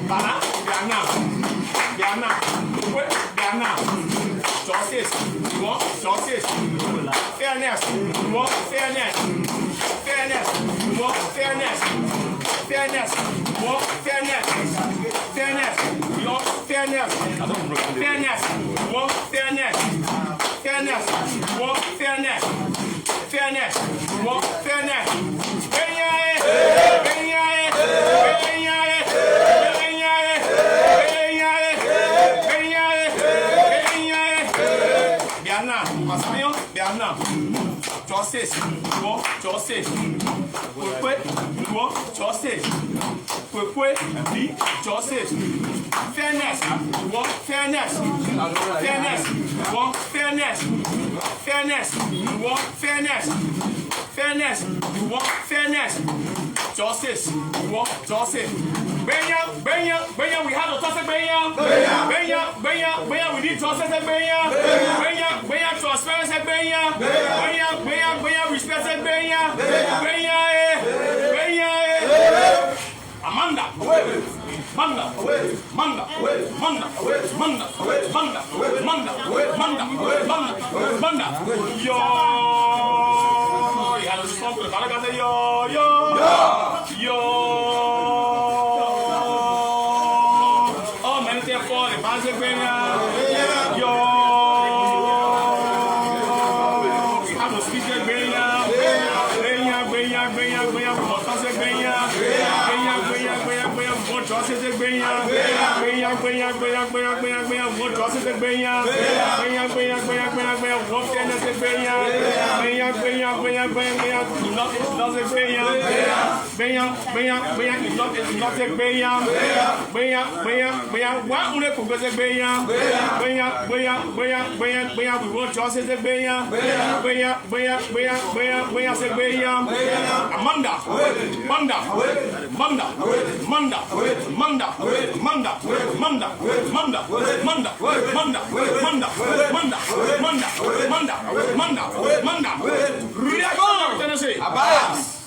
Bana, Diana, justice, you want justice, fairness, you want fairness, fairness, you want fairness, fairness, you want fairness, fairness, you want fairness, fairness, you want fairness, fairness, you want fairness, fairness, you want fairness. Justice, you want justice. Koikoi, you want justice. Koikoi, be justice. Fairness, you want fairness. Fairness, you want fairness. Fairness, you want fairness. Fairness, you want fairness. Justice, you want justice. Benya, we have to justice, Benya, we need justice, Benya, transparency, Benya, respect, Benya, Amanda, Manda, yo, you have to stop with the yo. Oh, many things for the Banse Benya, yo. We have to speak Benya, justice Benya,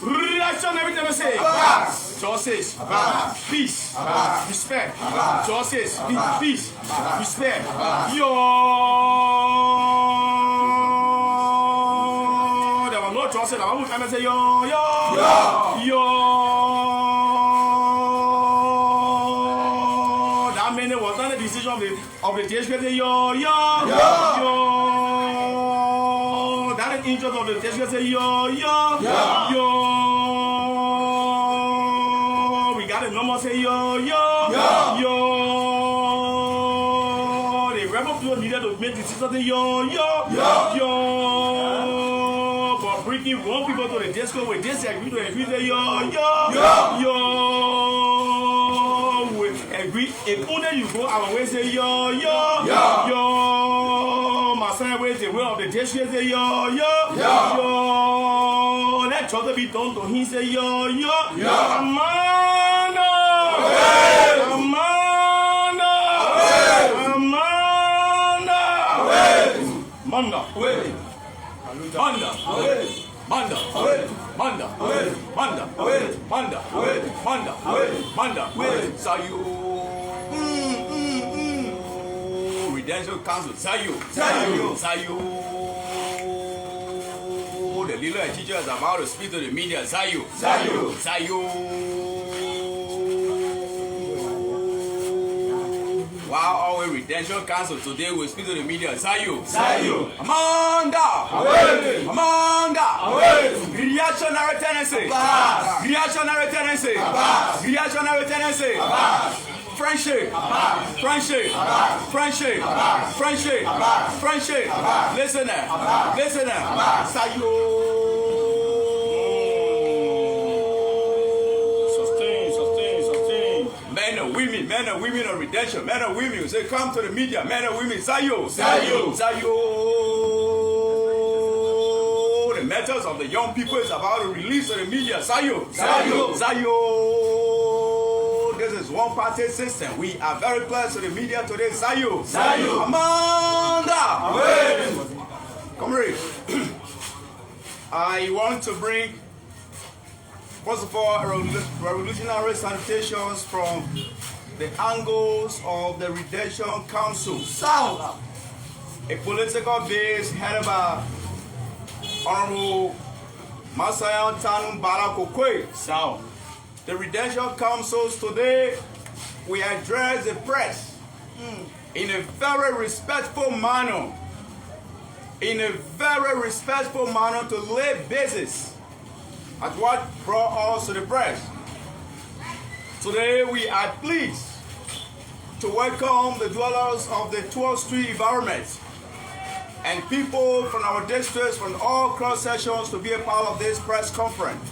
reaction everything I say. Justice, peace, respect. Justice, peace, respect. Yo, there was no justice. I want to say yo. That means it was not a decision of the THK. Yo. That is interest of the THK. Yo. We got a number say yo. The rebel people needed to make decisions. Yo. But bringing one people to the disco with disagree to agree. Yo. We agree. If only you go our way, say yo. Massayan way the way of the district. Say yo. Let trouble be done to him. Say yo. Amanda. Sayu. Redemption Council. Sayu. The leader and teacher is about to speak to the media. Sayu. While our Redemption Council today will speak to the media. Sayu. Amanda. Reactionary tendency. Friendship. Listener. Sayu. Men and women of redemption. Men and women. Say, come to the media. Men and women. Sayu. The methods of the young people is about to release to the media. Sayu. This is one party system. We are very close to the media today. Sayu. Amanda. Comrade. I want to bring, first of all, revolutionary salutations from the angles of the Redemption Council. South. A political base headed by Honorable Massayan Koikoi. South. The Redemption Councils today, we address the press in a very respectful manner. In a very respectful manner to lay basis at what brought us to the press. Today we are pleased to welcome the dwellers of the 12th Street environment and people from our districts from all cross sections to be a part of this press conference.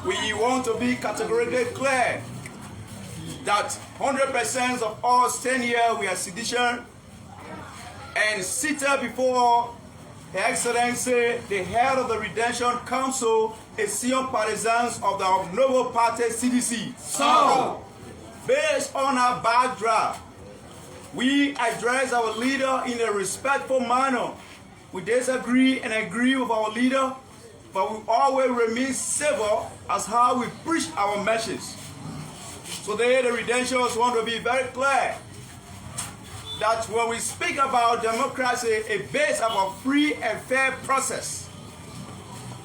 We want to be categorically clear that 100% of us stand here, we are citizens and seated before Her Excellency, the head of the Redemption Council, is senior partisans of the Noble Party CDC. So, based on our backdrop, we address our leader in a respectful manner. We disagree and agree with our leader, but we always remain civil as how we preach our message. Today, the Redemptionists want to be very clear that when we speak about democracy, it based on a free and fair process.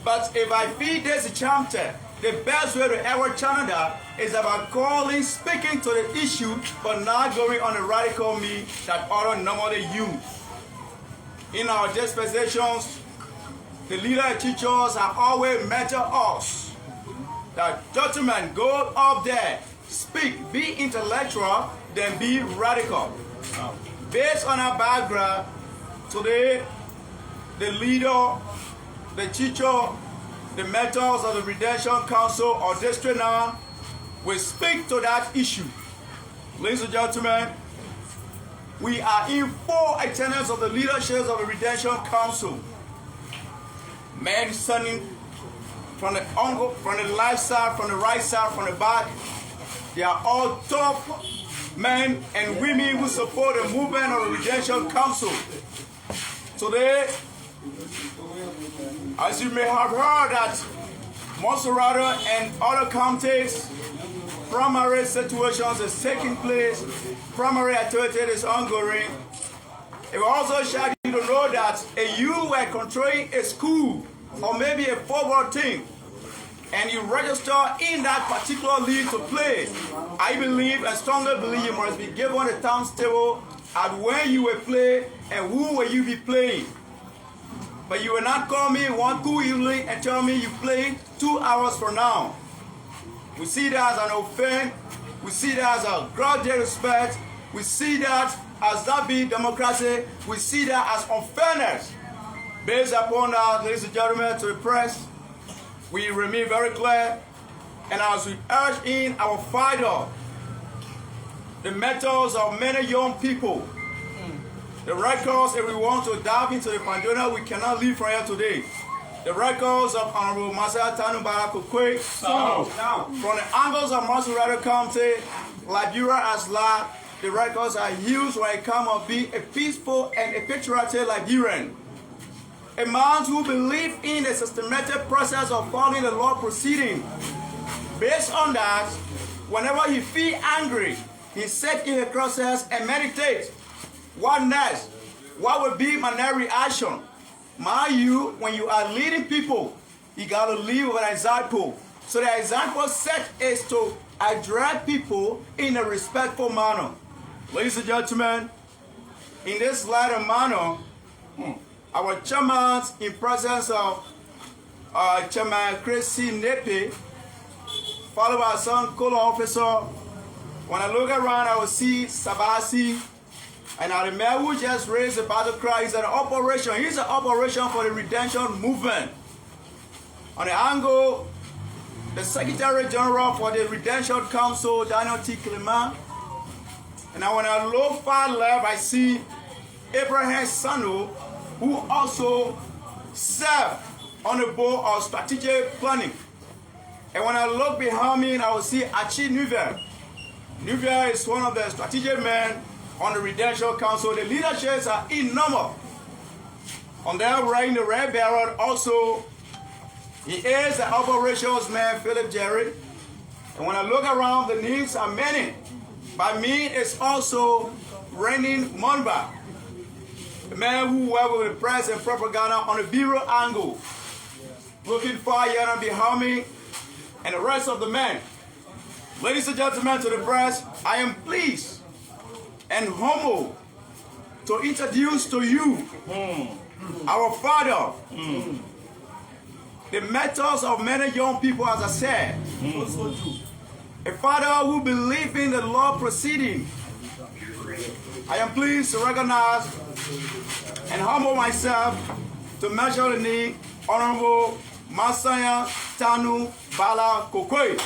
But if I feed this chapter, the best way to ever channel that is about calling, speaking to the issue, but not going on the radical me that other normally use. In our dispensations, the leader and teachers have always mentored us that gentlemen, go up there, speak, be intellectual, then be radical. Based on our background, today, the leader, the teacher, the mentors of the Redemption Council or district now will speak to that issue. Ladies and gentlemen, we are in full attendance of the leadership of the Redemption Council. Men standing from the angle, from the left side, from the right side, from the back. They are all top men and women who support the movement of the Redemption Council. Today, as you may have heard that Montserrado and other counties, primary situations is taking place, primary activity is ongoing. It will also shock you to know that if you were controlling a school or maybe a football team, and you register in that particular league to play, I believe and strongly believe you must be given a timetable at when you will play and who will you be playing. But you will not call me 1-2 evening and tell me you play 2 hours from now. We see that as an offense. We see that as a grudge respect. We see that as not being democracy. We see that as unfairness. Based upon that, ladies and gentlemen, to the press, we remain very clear, and as we urge in our fighter, the mentors of many young people, the records, if we want to dive into the pandemic, we cannot leave from here today. The records of Honorable Massayan Koikoi, from the angles of Montserrado County, Liberia as large, the records are huge when it comes to be a peaceful and a patriotic Liberian. A man who believes in a systematic process of following the law proceeding. Based on that, whenever he feels angry, he sits in the process and meditates. What next? What will be my next reaction? Mind you, when you are leading people, you got to lead with an example. So the example set is to address people in a respectful manner. Ladies and gentlemen, in this latter manner, our chairman, in presence of Chairman Chrissy Nepe, followed by some color officer. When I look around, I will see Sabasi, and I remember who just raised the battle cry. He's an operation. He's an operation for the Redemption movement. On the angle, the Secretary General for the Redemption Council, Daniel T. Clement. And when I look far left, I see Abraham Sano, who also served on the board of strategic planning. And when I look behind me, I will see Achi Nuver. Nuver is one of the strategic men on the Redemption Council. The leaderships are in number. On their right, in the red barrel, also, he is the operations man, Philip Jerry. And when I look around, the names are many. By me is also Renin Monba, the man who worked with the press and propaganda on the bureau angle, looking far Yana behind me, and the rest of the men. Ladies and gentlemen, to the press, I am pleased and humble to introduce to you our father, the mentors of many young people, as I said. A father who believes in the law proceeding. I am pleased to recognize and humble myself to measure the knee, Honorable Massayan Koikoi.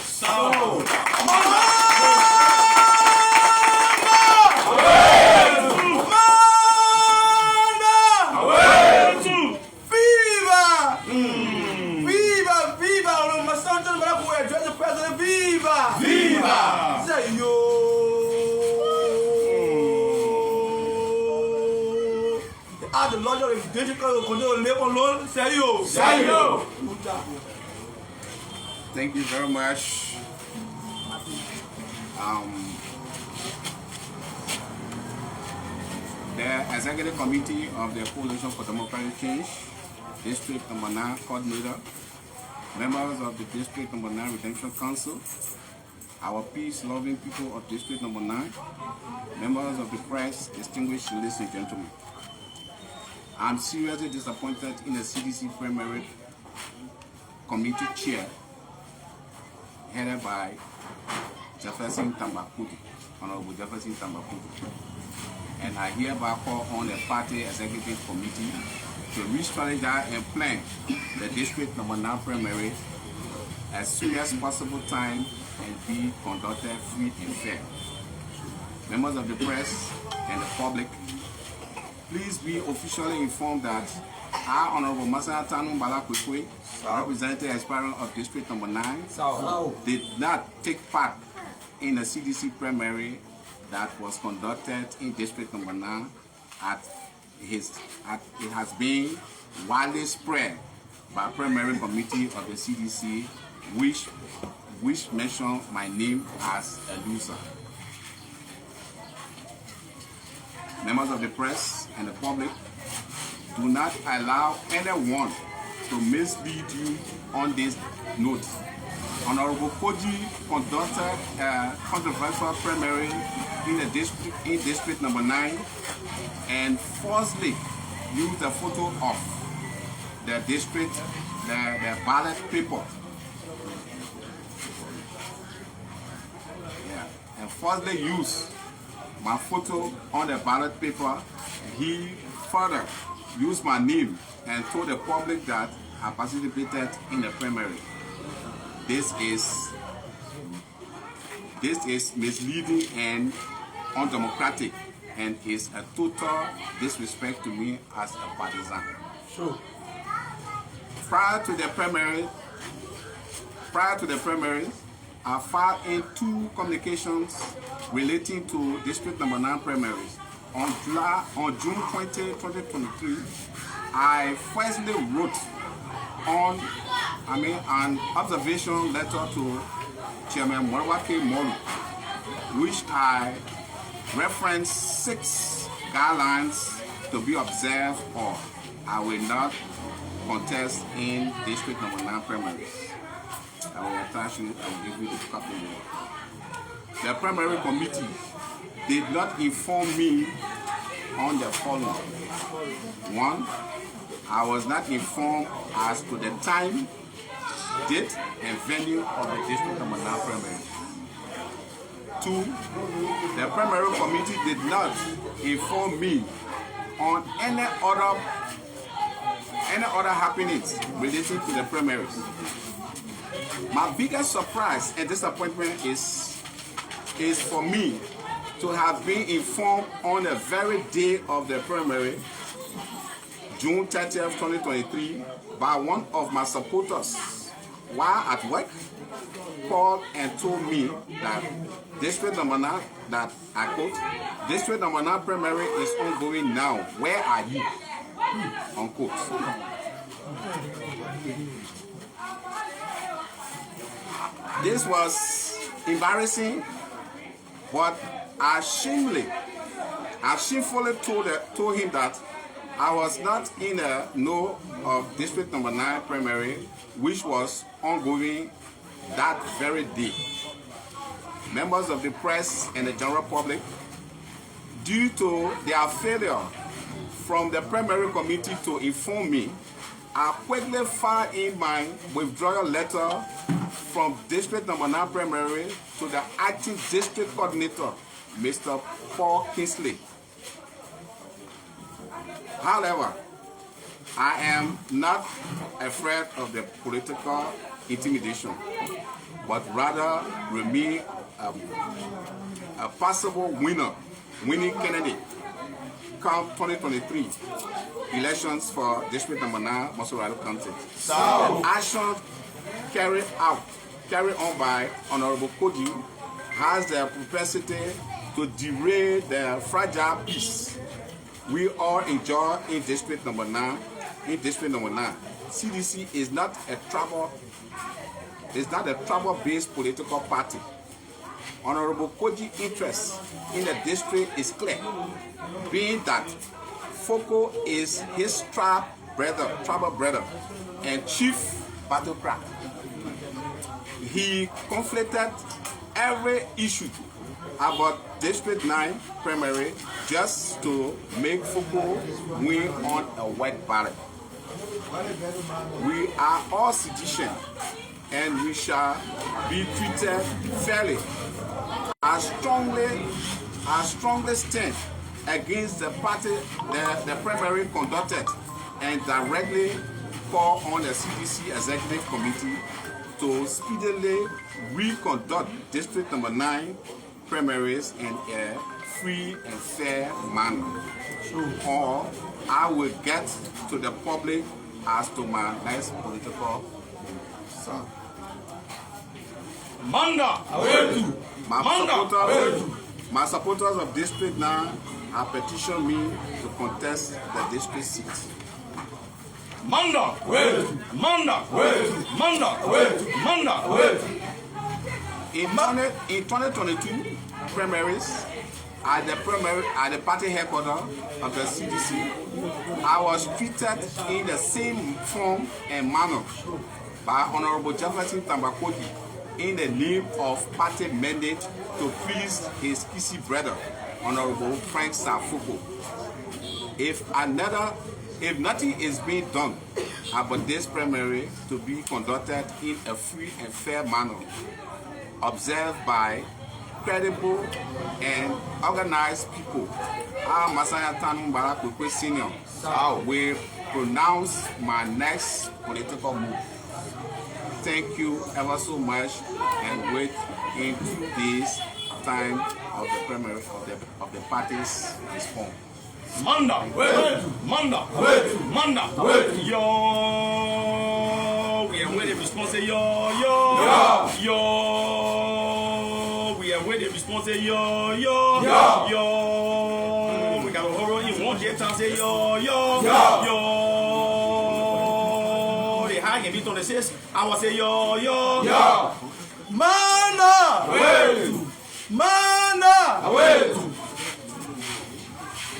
The Lord is difficult to live alone. Say you. Thank you very much. The Executive Committee of the Coalition for Democratic Change, District Number 9 Coordinator, members of the District Number 9 Redemption Council, our peace-loving people of District Number 9, members of the press, distinguished ladies and gentlemen. I'm seriously disappointed in the CDC primary committee chair headed by Jefferson Tambakuti, Honorable Jefferson Tambakuti. And I hereby call on the party executive committee to re-strategize and plan the District Number 9 primary as soon as possible time and be conducted free and fair. Members of the press and the public, please be officially informed that our Honorable Massayan Koikoi, representing Aspirant of District Number 9, did not take part in the CDC primary that was conducted in District Number 9. It has been widely spread by primary committee of the CDC, which mentioned my name as a loser. Members of the press and the public, do not allow anyone to mislead you on this note. Honorable Koji conducted a controversial primary in District Number 9 and falsely used a photo of the district, the ballot paper. And falsely used my photo on the ballot paper. He further used my name and told the public that I participated in the primary. This is misleading and undemocratic and is a total disrespect to me as a partisan. Sure. Prior to the primary, I filed in 2 communications relating to District Number 9 primaries. On June 20, 2023, I firstly wrote an observation letter to Chairman Morawake Molu, which I referenced 6 guidelines to be observed, or I will not contest in District Number 9 primaries. I will attach it, I will give you the copy. The primary committee did not inform me on the following. 1, I was not informed as to the time, date, and venue of the District Number 9 primary. 2, the primary committee did not inform me on any other happenings relating to the primaries. My biggest surprise and disappointment is for me to have been informed on the very day of the primary, June 30th, 2023, by one of my supporters while at work, called and told me that District Number 9, that I quote, District Number 9 primary is ongoing now. Where are you? Unquote. This was embarrassing But I shamefully told him that I was not in a know of District Number 9 primary, which was ongoing that very day. Members of the press and the general public, due to their failure from the primary committee to inform me, I quickly filed in my withdrawal letter from District Number 9 primary to the acting district coordinator, Mr. Paul Kingsley. However, I am not afraid of the political intimidation, but rather remain a possible winning candidate come 2023 elections for District Number 9, Montserrado County. The action carried on by Honorable Koikoi has the propensity to derail the fragile peace we all enjoy in District Number 9. CDC is not a trouble-based political party. Honorable Koikoi's interest in the district is clear, being that Foko is his tribal brother and chief battlecraft. He conflicted every issue about District 9 primary just to make Foko win on a white ballot. We are all citizens and we shall be treated fairly. I strongly stand against the primary conducted and directly call on the CDC Executive Committee to speedily reconduct District Number 9 primaries in a free and fair manner. Or I will get to the public as to my next political move. My supporters of District 9 have petitioned me to contest the district seat. In 2022 primaries, at the party headquarters of the CDC, I was treated in the same form and manner by Honorable Jefferson Tambakoti in the name of party mandate to please his Kisi brother, Honorable Frank Safoko. If nothing is being done about this primary to be conducted in a free and fair manner, observed by credible and organized people, Massayan Koikoi Senior will pronounce my next political move. Thank you ever so much, and wait in 2 days time of the primary of the party's response. Yo, we are waiting response. Yo. We are waiting response. Yo. We got a horror in one day time. Say yo. They hang me on the says. I will say yo. Mana.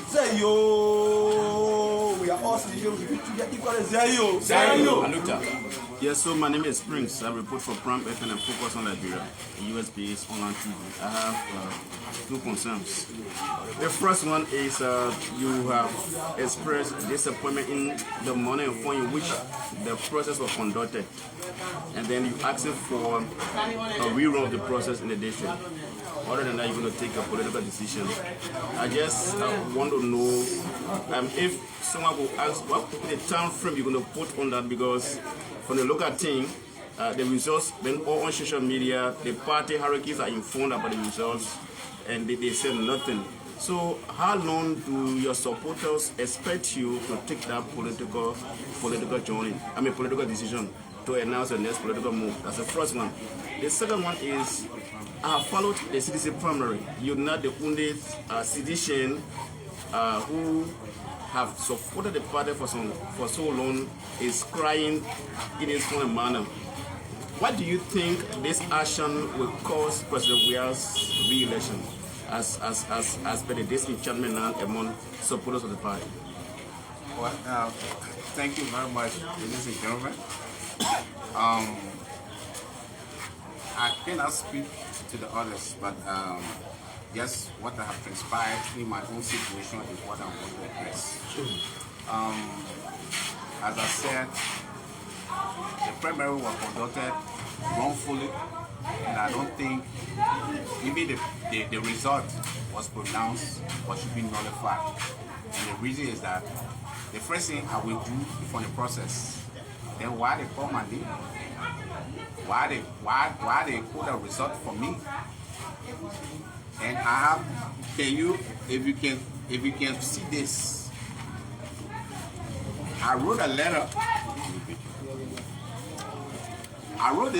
Say yo, we are all citizens. Say yo. Yes, so my name is Springs. I report for Pram FM and Focus on Liberia, a US-based online TV. I have two concerns. The first one is you have expressed disappointment in the manner and form in which the process was conducted, and then you asked for a rerun of the process in the district. Other than that, you're going to take a political decision. I just want to know if someone will ask what the time frame you're going to put on that, because from the local thing, the results, then all on social media, the party hierarchies are informed about the results and they say nothing. So how long do your supporters expect you to take that political decision to announce the next political move? That's the first one. The second one is, I have followed the CDC primary. You're not the only citizen who have supported the party for so long, is crying in its own manner. What do you think this action will cause President Weah's re-election? as per the district chairman now among supporters of the party? Well, thank you very much, ladies and gentlemen. I cannot speak to the others, but yes, what I have transpired in my own situation is what I'm going to address. As I said, the primary was conducted wrongfully, and I don't think even the result was pronounced or should be nullified. And the reason is that the first thing I will do from the process, then why they call my name? Why they put a result for me? And I have, if you can see this, I wrote a letter. I wrote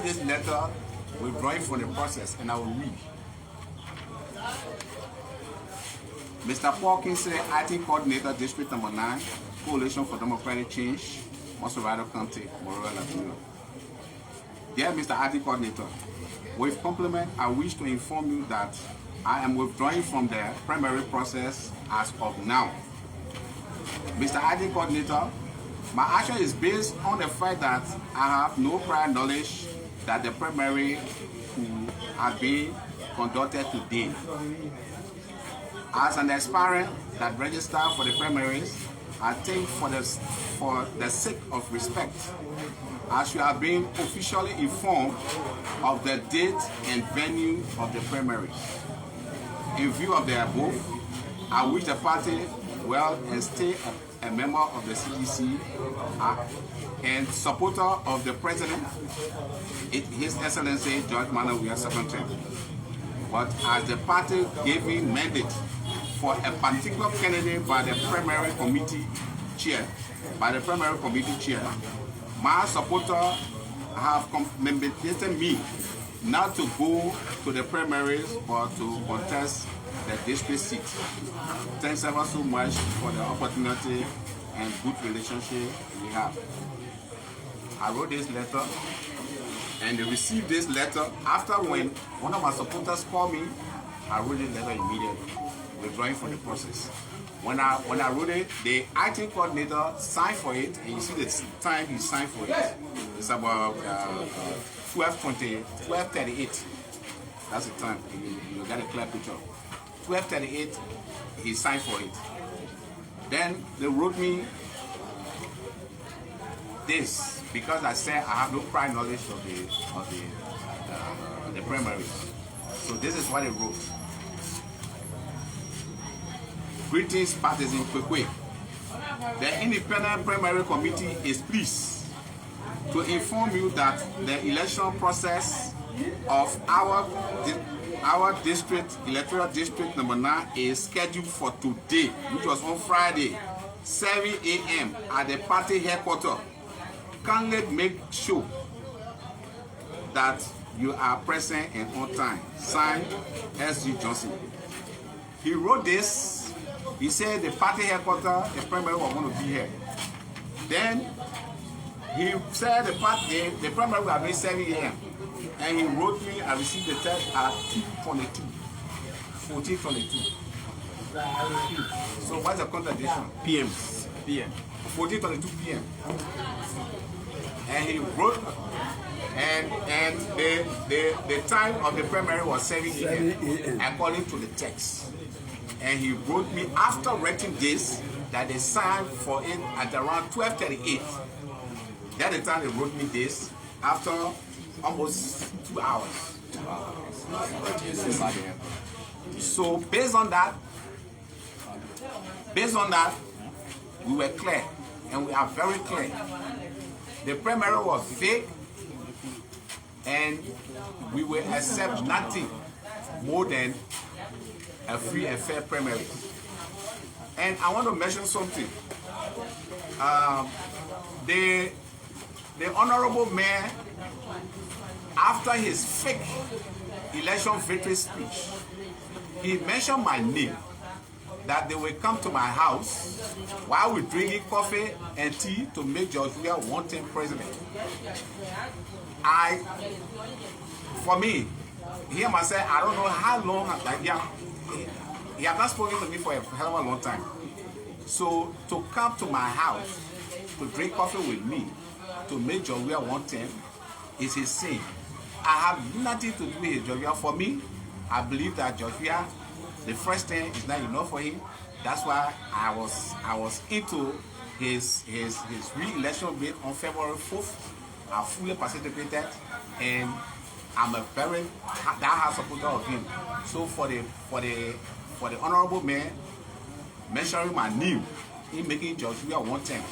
this letter withdrawing from the process, and I will read. Mr. Paul Kinsey, IT Coordinator, District Number 9, Coalition for Democratic Change, Montserrado County, Liberia. Dear Mr. IT Coordinator, with compliment, I wish to inform you that I am withdrawing from the primary process as of now. Mr. IT Coordinator, my action is based on the fact that I have no prior knowledge that the primary has been conducted today. As an aspirant that registered for the primaries, I think for the sake of respect, I should have been officially informed of the date and venue of the primaries. In view of the above, I wish the party well and stay a member of the CDC and supporter of the President, His Excellency George Manuel Secretary. But as the party gave me mandate for a particular candidate by the primary committee chair, my supporter have complimented me not to go to the primaries but to contest the district seat. Thanks ever so much for the opportunity and good relationship we have. I wrote this letter and they received this letter after when one of my supporters called me. I wrote this letter immediately, withdrawing from the process. When I wrote it, the IT coordinator signed for it, and you see the time he signed for it. It's about 12:38. That's the time. You got a clear picture. 12:38, he signed for it. Then they wrote me this because I said I have no prior knowledge of the primaries. So this is what they wrote. Greetings, partisan Koikoi. The Independent Primary Committee is pleased to inform you that the election process of our district, electoral district number 9, is scheduled for today, which was on Friday, 7 a.m. at the party headquarters. Kindly make sure that you are present and on time. Signed, S.G. Johnson. He wrote this. He said the party headquarters, the primary was going to be here. Then he said the primary will be 7 a.m. And he wrote me, I received the text at 14:22. So what's the contradiction? PM. 14:22 p.m. And he wrote, and the time of the primary was 7 a.m. according to the text. And he wrote me after writing this that they signed for it at around 12:38. That's the time they wrote me this after almost 2 hours. So based on that, we were clear, and we are very clear. The primary was fake, and we will accept nothing more than a free and fair primary. And I want to mention something. The honorable mayor, after his fake election victory speech, he mentioned my name, that they will come to my house while we're drinking coffee and tea to make George Weah one-term president. For me, him myself, I don't know how long, like, he has not spoken to me for a hell of a long time. So to come to my house, to drink coffee with me, to make Joshua one thing, is his sin. I have nothing to do with Joshua. For me, I believe that Joshua, the first thing is not enough for him. That's why I was into his re-election bid on February 4th. I fully participated, and I'm a very die-hard supporter of him. So for the honorable man mentioning my name in making Joshua one thing,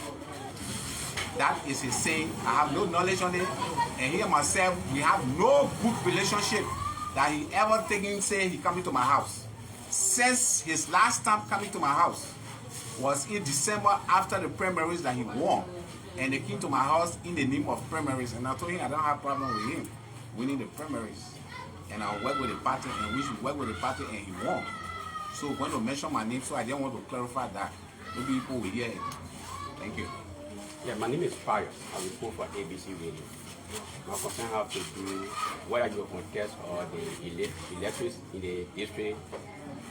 that is his saying. I have no knowledge on it, and he and myself, we have no good relationship that he ever taken say he coming to my house. Since his last time coming to my house was in December after the primaries that he won, and they came to my house in the name of primaries, and I told him I don't have problem with him winning the primaries, and I'll work with the party, and we should work with the party, and he won. So when to mention my name, so I didn't want to clarify that. Maybe people will hear it. Thank you. Yeah, my name is Pius. I report for ABC Radio. My concern have to do whether you contest or the electors in the district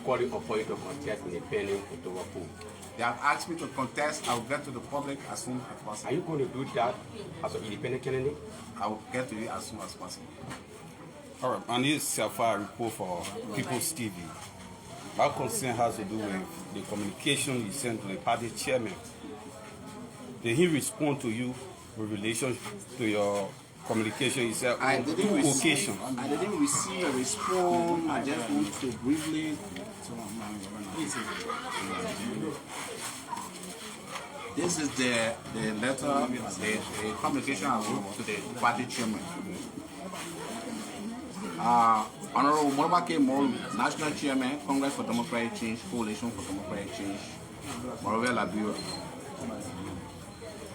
calling upon you to contest in the pending October poll. They have asked me to contest. I will get to the public as soon as possible. Are you going to do that as an independent candidate? I will get to it as soon as possible. All right, my name is Safa. I report for People's TV. My concern has to do with the communication you sent to the party chairman. Did he respond to you with relation to your communication? He said, I didn't receive a response. I just want to briefly. This is the letter, the communication I wrote to the party chairman. Honorable Morbake Moro, National Chairman, Congress for Democratic Change, Coalition for Democratic Change, Morovia, Liberia.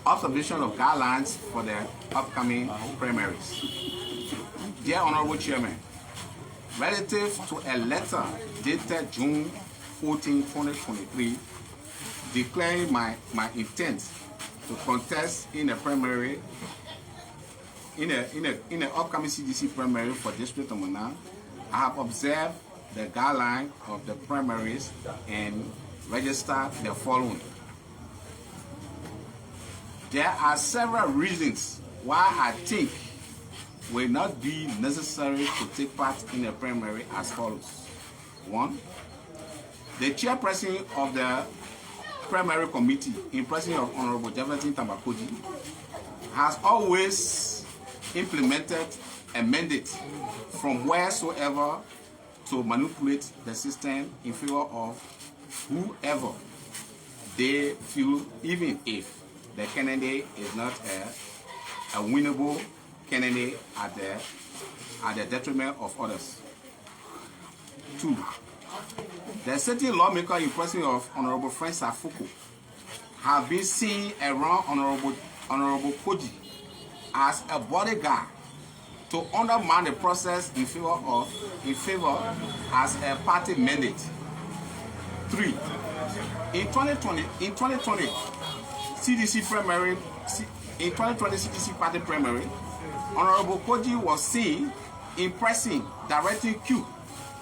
Observation of guidelines for the upcoming primaries. Dear Honorable Chairman, relative to a letter dated June 14, 2023, declaring my intent to contest in a primary, in the upcoming CDC primary for District of Mana, I have observed the guideline of the primaries and registered the following. There are several reasons why I think will not be necessary to take part in a primary as follows. 1. The chairperson of the primary committee, in presence of Honorable Jefferson Tambakoji, has always implemented a mandate from wheresoever to manipulate the system in favor of whoever they feel, even if the candidate is not a winnable candidate at the detriment of others. 2. The certain lawmaker in presence of Honorable Francis Afuku have been seen around Honorable Koji as a bodyguard to undermine the process in favor as a party mandate. 3. In 2020 CDC primary, in 2020 CDC party primary, Honorable Koji was seen in pressing directing Q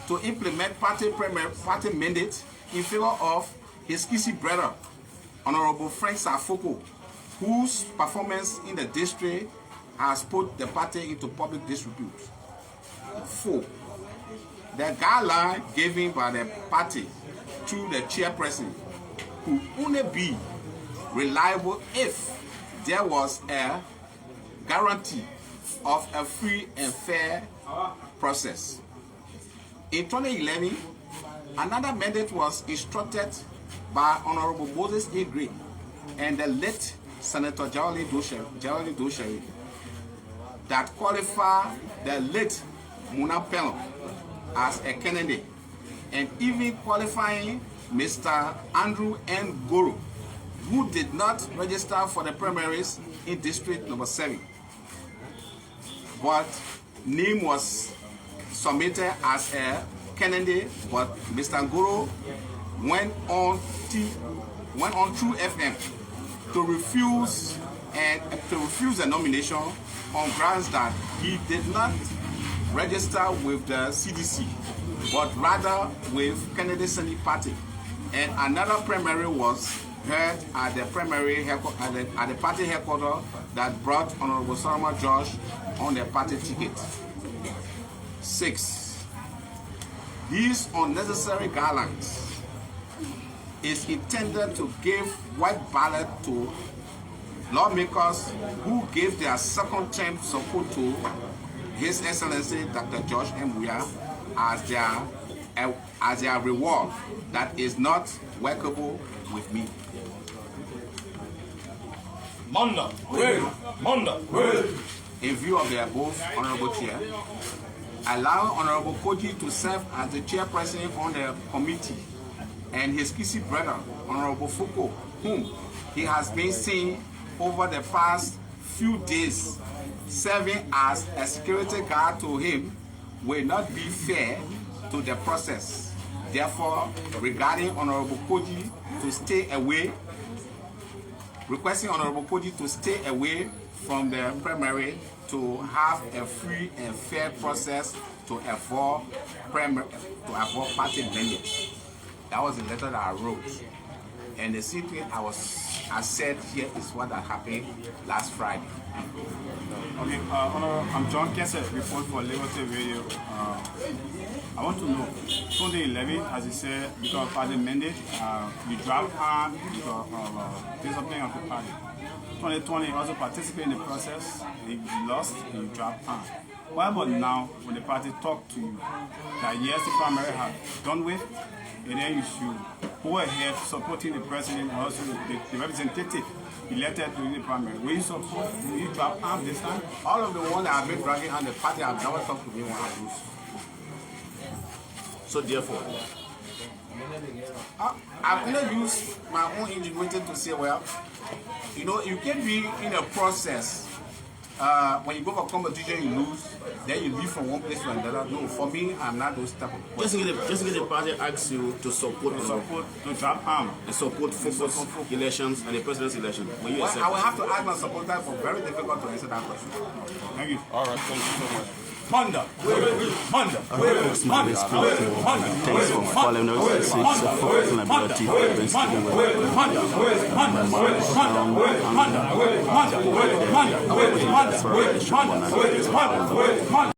to implement party mandate in favor of his Kisi brother, Honorable Frank Safoko, whose performance in the district has put the party into public disrepute. 4. The guideline given by the party to the chairperson could only be reliable if there was a guarantee of a free and fair process. In 2011, another mandate was instructed by Honorable Moses A. Gray and the late Senator Jawali Dosheri that qualified the late Muna Pelon as a candidate, and even qualifying Mr. Andrew N. Goro, who did not register for the primaries in District Number 7. But name was submitted as a candidate, but Mr. Goro went on True FM to refuse the nomination on grounds that he did not register with the CDC, but rather with Kennedy Senate Party. And another primary was held at the primary at the party headquarters that brought Honorable Solomon George on the party ticket. 6. These unnecessary guidelines is intended to give white ballot to lawmakers who gave their second term support to His Excellency Dr. George M. Weah as their reward that is not workable with me. Manda. In view of the above, Honorable Chair, allow Honorable Koji to serve as the chairperson on the committee, and his Kisi brother, Honorable Foucault, whom he has been seeing over the past few days, serving as a security guard to him, will not be fair to the process. Therefore, regarding Honorable Koji to stay away, requesting Honorable Koji to stay away from the primary to have a free and fair process to avoid party mandates. That was the letter that I wrote. And the same thing I said here is what that happened last Friday. Okay, I'm John Kessler, report for Liberty Radio. I want to know, 2011, as you said, because of party mandate, you dropped arm because of discipline of the party. 2020, also participate in the process, you lost and you dropped arm. What about now, when the party talk to you, that yes, the primary have done with, and then you should go ahead supporting the president and also the representative elected to the primary. Will you support, will you drop arm this time? All of the ones that have been dragging on the party have never talked to me when I lose. So therefore, I've never used my own ingenuity to say, well, you know, you can be in a process. When you go for competition, you lose, then you leave from one place to another. No, for me, I'm not those type of just in case the party asks you to support To drop arm. and support focus elections and the president's election. Will you accept? I will have to ask my supporters for very difficult to answer that question. Thank you. All right, thank you so much. Manda. Thanks for following us. Support liability against